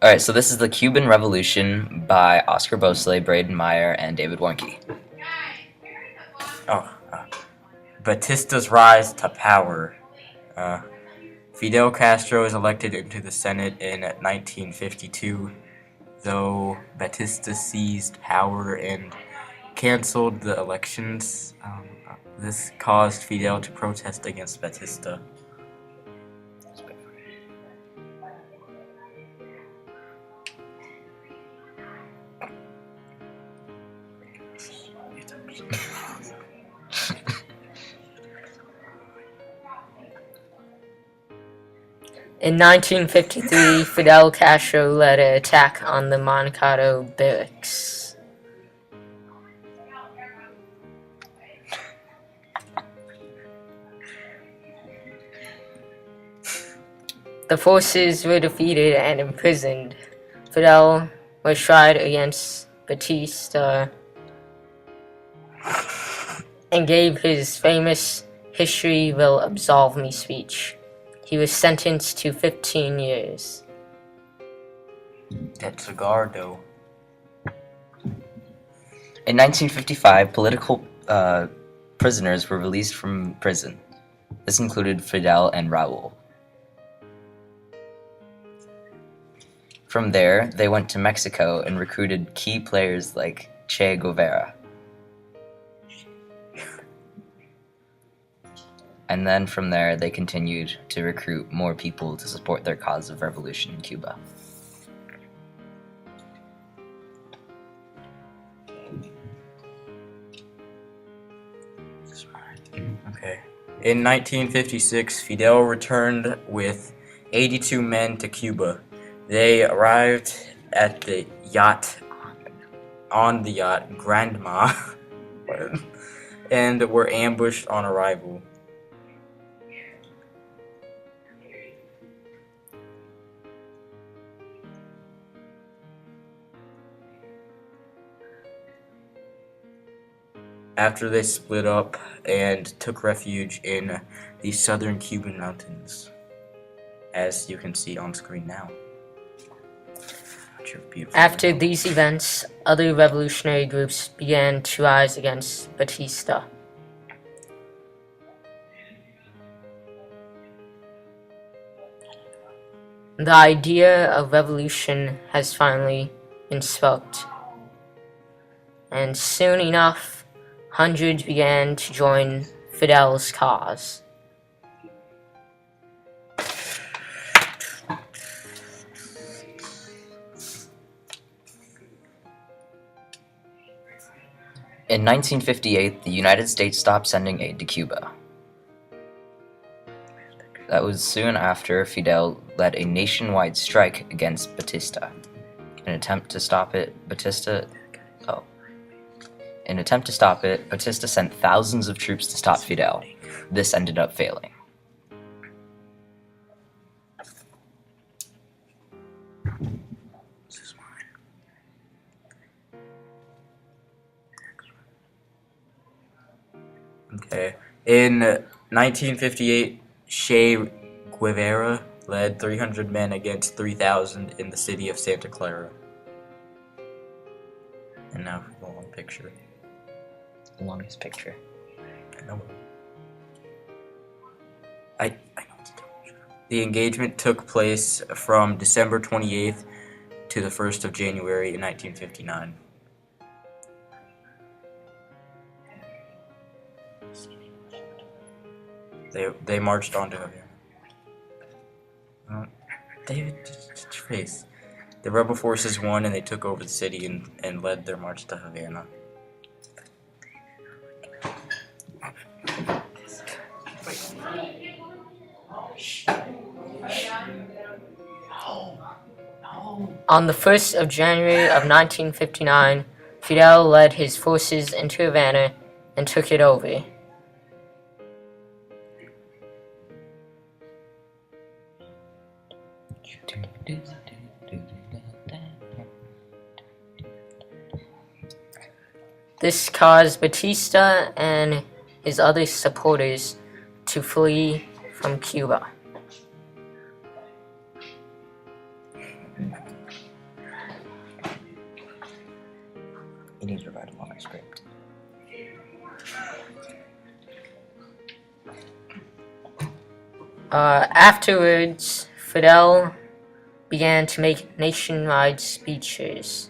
Alright, so this is the Cuban Revolution by Oscar Bosley, Braden Meyer, and David Warnke. Oh, Batista's rise to power. Fidel Castro is elected into the Senate in 1952, though Batista seized power and canceled the elections. This caused Fidel to protest against Batista. In 1953, Fidel Castro led an attack on the Moncado barracks. The forces were defeated and imprisoned. Fidel was tried against Batista and gave his famous "History will absolve me" speech. He was sentenced to 15 years. That cigar, though. In 1955, political prisoners were released from prison. This included Fidel and Raul. From there, they went to Mexico and recruited key players like Che Guevara. And then from there, they continued to recruit more people to support their cause of revolution in Cuba. Okay. In 1956, Fidel returned with 82 men to Cuba. They arrived at the yacht, Grandma, and were ambushed on arrival. After they split up and took refuge in the southern Cuban mountains, as you can see on screen now. After these events, other revolutionary groups began to rise against Batista. The idea of revolution has finally been sparked, and soon enough, hundreds began to join Fidel's cause. In 1958, the United States stopped sending aid to Cuba. That was soon after Fidel led a nationwide strike against Batista. In an attempt to stop it, Batista sent thousands of troops to stop Fidel. This ended up failing. Okay. In 1958, Che Guevara led 300 men against 3,000 in the city of Santa Clara. And now for the long picture. The longest picture. I know it's doing. The engagement took place from December 28th to the 1st of January in 1959. They marched on to Havana. David, just face. The rebel forces won and they took over the city and led their march to Havana. On the 1st of January of 1959, Fidel led his forces into Havana and took it over. This caused Batista and his other supporters to flee from Cuba. need to write along my script. Afterwards, Fidel began to make nationwide speeches.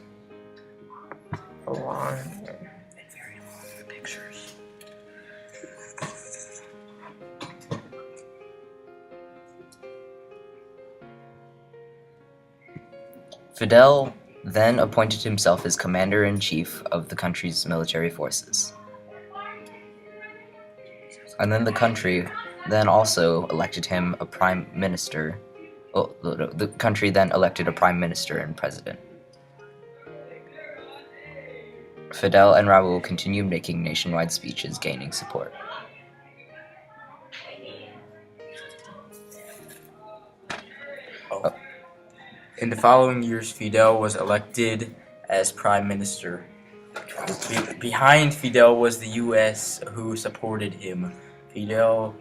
Along. Very long pictures. Fidel then appointed himself as commander-in-chief of the country's military forces. And then the country then also elected him a prime minister. Well, the country then elected a prime minister and president. Fidel and Raúl continued making nationwide speeches, gaining support. In the following years, Fidel was elected as prime minister. Behind Fidel was the U.S., who supported him. Fidel,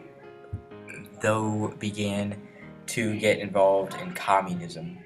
though, began to get involved in communism.